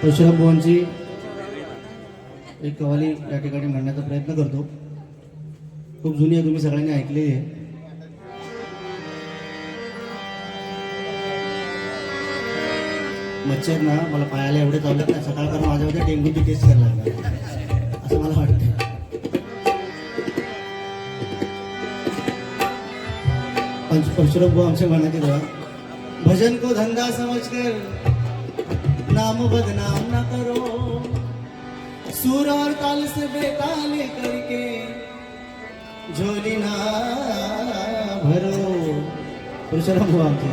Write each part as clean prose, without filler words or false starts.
परशुराम बुवांची एक कवाली या ठिकाणी म्हणण्याचा प्रयत्न करतो. खूप जुनी आहे, तुम्ही सगळ्यांनी ऐकलेली आहे. मच्छर ना मला पायाला एवढे चावलेत ना, सकाळपर्यंत माझ्यामध्ये डेंग्यूची टेस्ट करायला लागला असं मला वाटतं. परशुराम बुवा आमच्या मनात येतो, भजन को धंधा समझकर नाम बदनाम ना करो, सुर और ताल से बेताल करके झोली ना भरो. परशुराम बुवा आमचे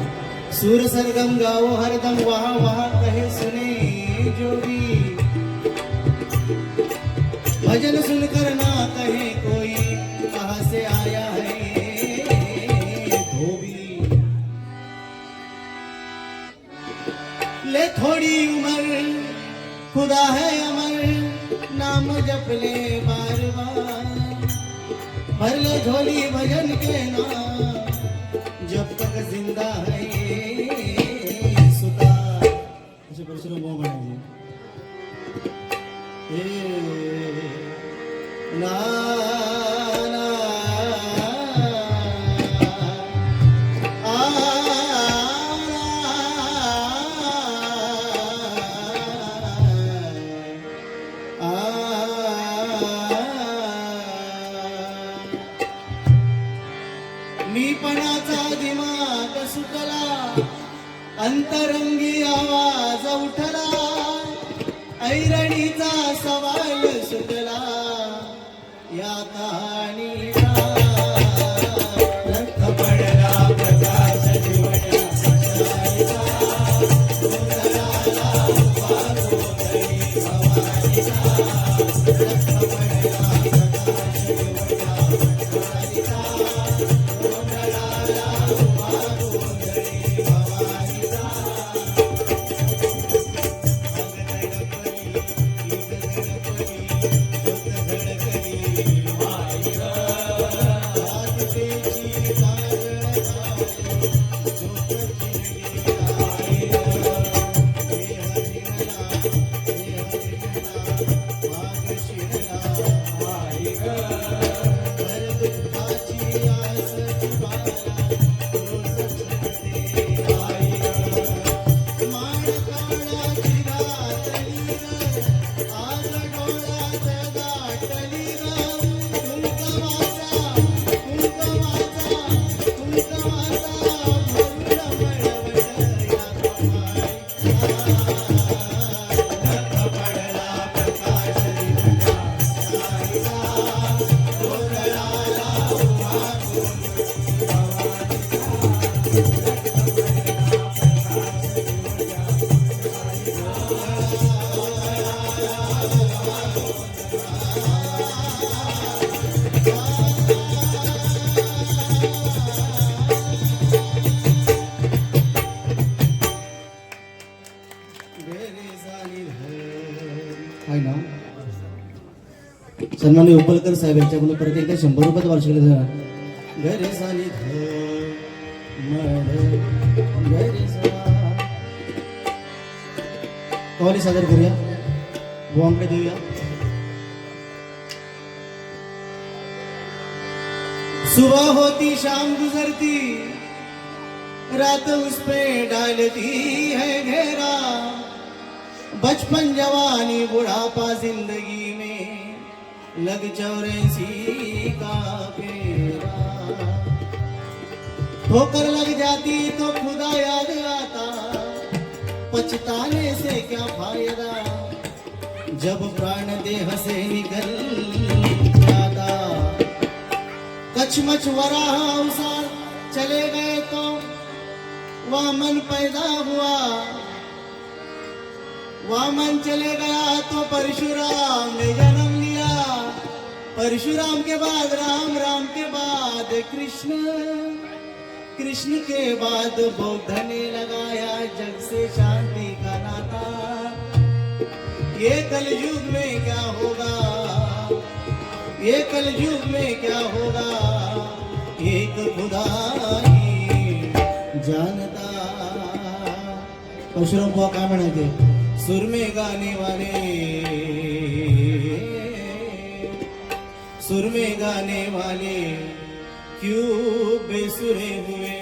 सुर सरगम गाओ हरदम वहाँ वहाँ कहे सुने जो भी, भजन सुनकर ना कहे कोई कहाँ से आया है धोबी. ले थोड़ी उम्र खुदा है अमर, नाम जप ले बार बार, भर ले झोली भजन के नाम जब तक जिंदा है सुता. असे परशुराम बुवा म्हणायचे. ना ना मीपणाचा दिमाग सुटला, अंतरंगी आवाज उठला, ऐरणीचा सवाल सुटला या कहाणीला. लख पडला प्रकाश दिवट्या सशाईचा, गोंधळाला उभा गोंधळी भवानीचा. लख पडला प्रकाश दिवट्या सशाईचा, गोंधळाला उभा गोंधळी भवानीचा. सन्माननीय उपलकर साहेब यांच्याकडून परत एकदा 100 रुपयात वार्षिक घरे सानी कवाली सादर करूया, बुवांकडे देऊया. सुबह होती शाम गुजरती, रात उस पे डालती है घेरा, बचपन जवानी बुढ़ापा जिंदगी में लग 84 का फेरा. ठोकर लग जाती तो खुदा याद आता, पछताने से क्या फायदा, जब प्राण देह से निकल जाता. कछमछ वराह उसार चले गए तो वामन पैदा हुआ, वामन चले गया तो परशुराम ने जन्म लिया. परशुराम के बाद राम, राम के बाद कृष्ण, कृष्ण के बाद बौद्ध ने लगाया जग से शांति का नाता. ये कलयुग में क्या होगा, ये कलयुग में क्या होगा, एक खुदा ही परशुराम बुवा काय म्हणायचे, सुर में गाने वाले, सुर में गाने वाले क्यों बेसुरे हुए,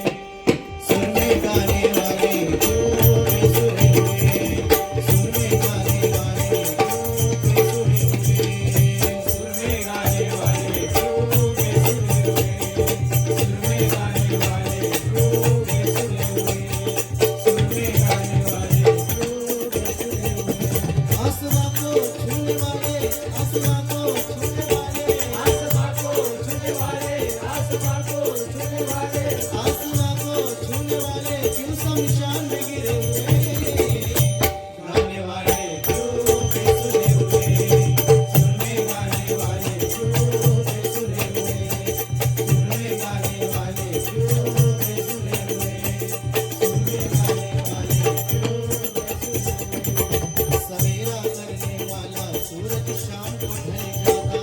सुर में गाने वाले क्यों बेसुरे हुए, सुर में गाने वाले क्यों बेसुरे हुए, सुर में गाने वाले क्यों बेसुरे हुए, सुर में गाने वाले क्यों बेसुरे हुए, सुर में गाने वाले क्यों बेसुरे हुए। आसमां को छूने वाले, आसमां को छूने वाले, आसमां को छूने वाले, आसमां को छूने वाले, आसमां को छूने वाले क्यों शमशान में गिरे हुए, गाने वाले क्यों बेसुरे हुए, सुर में गाने वाले क्यों बेसुरे हुए, सुर में गाने वाले क्यों बेसुरे हुए, सुर में गाने वाले क्यों बेसुरे हुए। सवेरा करने वाला सूरज शाम को ढल जाता,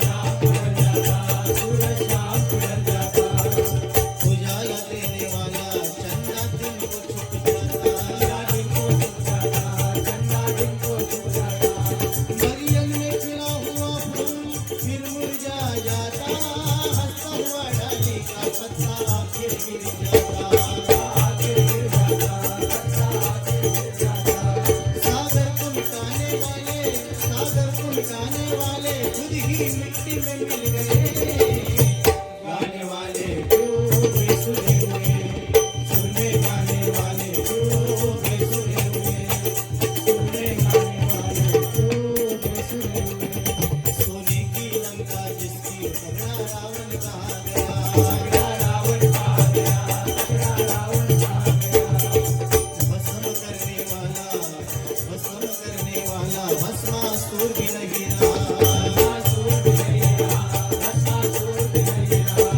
शाम को ढल जाता, सूरज शाम को ढल जाता, उजाला देने वाला चंदा दिन को छुप जाता, दिन को छुप जाता, चंदा दिन को छुप जाता, मरियम में खिला हुआ फूल फिर मुरझा जाता, हंसता हुआ डाली का पत्ता फिर गिर जाता, फिर गिर जाता, पत्ता फिर गिर जाता। सागर को मिटाने वाले, सागर को मिटाने वाले खुद ही मिट्टी में मिल गए, गाने वाले क्यों बेसुरे हुए, सुर में गाने वाले क्यों बेसुरे हुए, सुर में गाने वाले क्यों बेसुरे हुए। सोने की लंका जिसकी तगड़ा रावण कहा गया, तगड़ा रावण कहा गया, तगड़ा रावण कहा गया, भस्म करने वाला, भस्म करने वाला भस्मासुर भी नहीं रहा, भस्मासुर भी नहीं रहा, भस्मासुर भी नहीं रहा।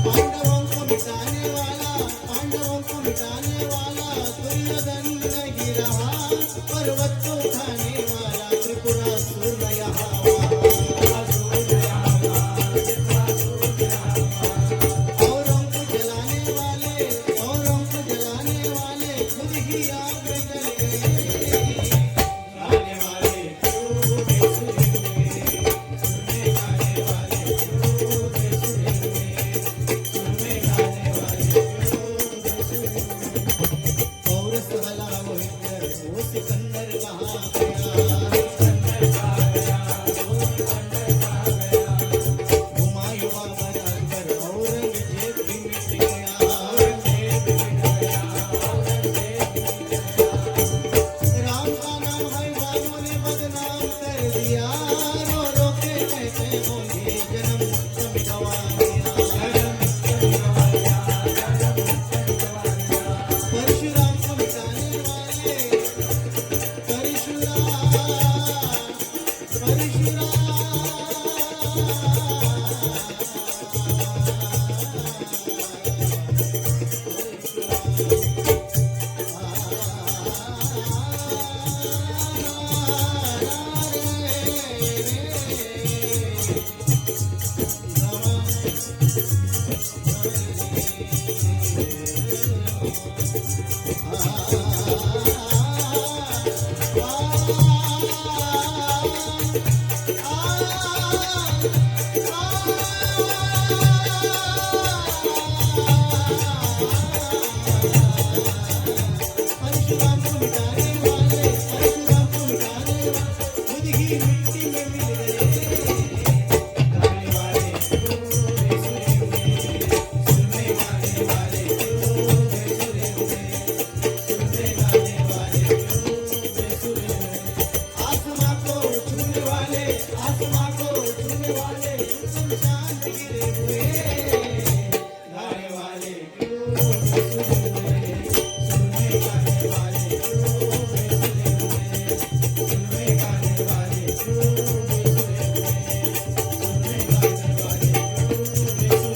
पांडवों को मिटाने वाला, पांडवों को मिटाने वाला दुर्योधन नहीं रहा, पर्वत को उठाने वाला त्रिपुरासुर न यहाँ हुआ, त्रिपुरासुर न यहाँ हुआ, त्रिपुरासुर न यहाँ हुआ। औरों को जलाने वाले, औरों को जलाने वाले खुद ही आग में जल गए, गाने वाले क्यों बेसुरे हुए, सुर में गाने वाले क्यों बेसुरे हुए, सुर में गाने वाले क्यों बेसुरे हुए। पौरस हला वो हिटलर, वो सिकंदर कहाँ गया, सिकंदर कहाँ गया, वो सिकंदर कहाँ गया। हुमायूं बाबर अकबर औरंगजेब भी मिट गया, औरंगजेब भी मिट गया, औरंगजेब भी मिट गया। राम का नाम है बाबू ने बदनाम कर दिया, रो रो के कहते होंगे जन्म सब गवा दिया, जन्म सब गवा दिया, जन्म सब गवा दिया। परशुराम को मिटाने वाले, परशुराम, परशुराम को मिटाने वाले, परशुराम को मिटाने वाले खुद ही मिट्टी में मिल गए, गाने वाले क्यों बेसुरे हुए, सुर में गाने वाले क्यों बेसुरे हुए, सुर में गाने वाले क्यों बेसुरे हुए। आसमां को छूने वाले, आसमां को छूने वाले शमशान में गिरे हुए, गाने वाले क्यों बेसुरे हुए, सुर में गाने वाले क्यों बेसुरे हुए, सुर में गाने वाले क्यों बेसुरे हुए, सुर में गाने वाले क्यों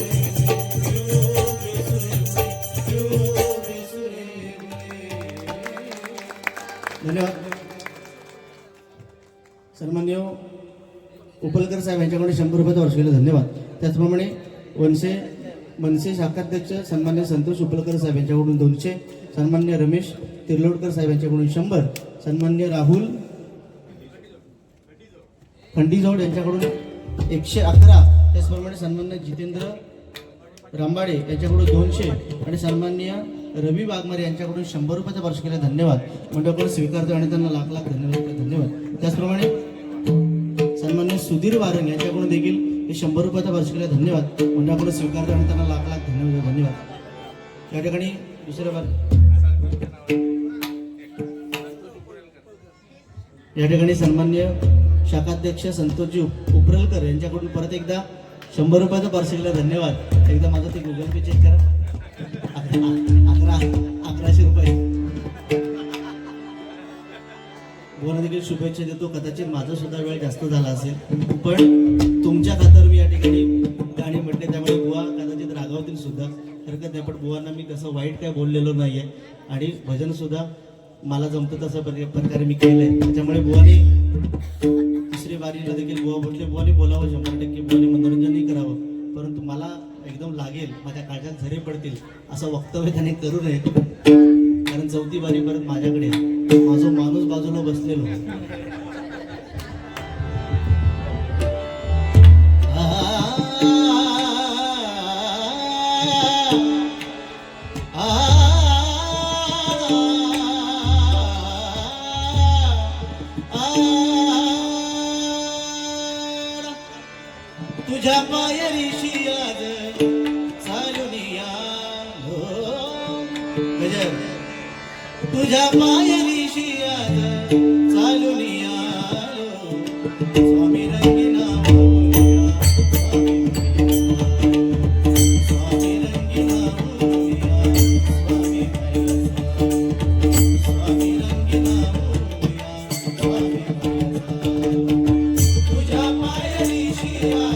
बेसुरे हुए, क्यों बेसुरे हुए। धन्यवाद. सन्मान्य उपलकर साहेब यांच्याकडे 100 रुपयाचा वर्ष केले, धन्यवाद. त्याचप्रमाणे वनसे मनसे शाखाध्यक्ष सन्मान्य संतोष उपलकर साहेब यांच्याकडून 200, सन्मान्य रमेश तिर्लोडकर साहेब यांच्याकडून 100, सन्मान्य राहुल खंडीजोड यांच्याकडून 111, त्याचप्रमाणे सन्मान्य जितेंद्र रांबाडे यांच्याकडून 200 आणि सन्मान्य रवी वाघमारे यांच्याकडून 100 रुपयाचा वर्ष केला. धन्यवाद. मंडळाकडून स्वीकारतो आणि त्यांना लाख लाख धन्यवाद. त्याचप्रमाणे सन्मान्य सुधीर वारंग यांच्याकडून देखील 100 रुपयाचा वर्ष केला. धन्यवाद. मंडळाकडून स्वीकारतो आणि त्यांना लाख लाख धन्यवाद. या ठिकाणी या ठिकाणी सन्मान्य शाखाध्यक्ष संतोषजी उपरलकर यांच्याकडून परत एकदा 100 रुपयाचा पार्सल केला. धन्यवाद. एकदा माझं ते गुगल पे चेक करा. 1100 रुपये. बोला देखील शुभेच्छा देतो. कदाचित माझा सुद्धा वेळ जास्त झाला असेल, पण तुमच्या खातर मी या ठिकाणी गाणी म्हटले, त्यामुळे बुवा कदाचित रागावतील सुद्धा, हरकत नाही. पण बुवांना मी कसं वाईट काय बोललेलो नाहीये आणि भजन सुद्धा मला जमतं तसं प्रकारे मी केलंय. त्याच्यामुळे बुवानी तिसरी बारीला देखील बुवा बोलले, बुवानी बोलावं 100%, बुवानी मनोरंजनही करावं, परंतु मला एकदम लागेल, माझ्या काळजात झरे पडतील असं वक्तव्य त्याने करू नये. कारण 4थी बारी परत माझ्याकडे माझा माणूस बाजूला बसलेलो. तुझ्या पायरीशी आज चालुनिया गजर, तुझ्या पायरीशी आज चालुनिया स्वामी रंगीना बोलूया, स्वामी रंगीना बोलूया, स्वामी रंगीना बोलूया, तुझ्या पायरीशी आज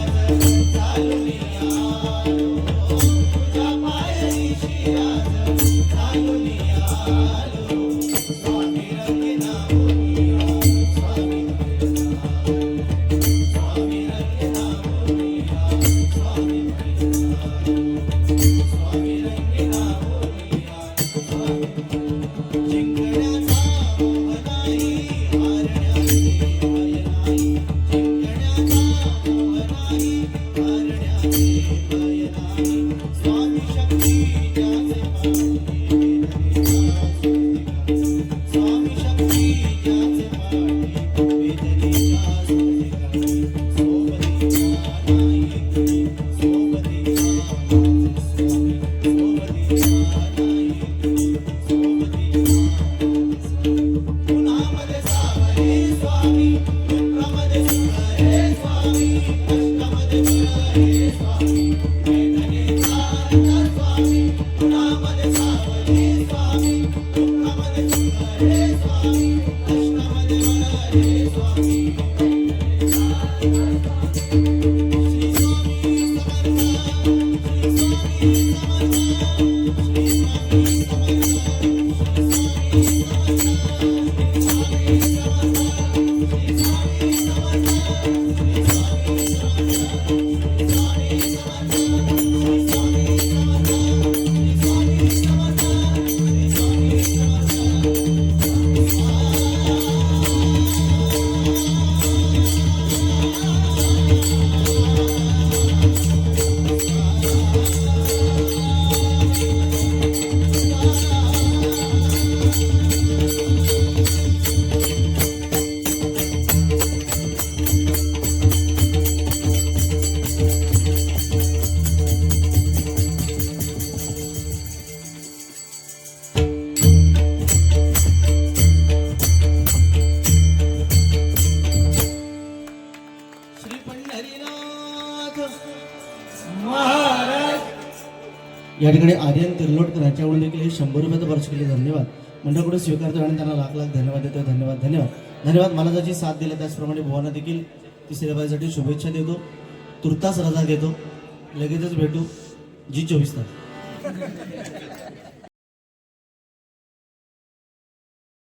या ठिकाणी आर्यन तिर्लोटकर यांच्याकडून देखील 100 रुपयाचा वर्ष केले. धन्यवाद. मंडळाकडून स्वीकारतो आणि त्यांना लाख लाख धन्यवाद देतो. धन्यवाद. मला ज्याची साथ दिली त्याचप्रमाणे भुवांना देखील तिसऱ्या बारीसाठी शुभेच्छा देतो. तुर्तास रजा घेतो. लगेचच भेटू जी 24 तास.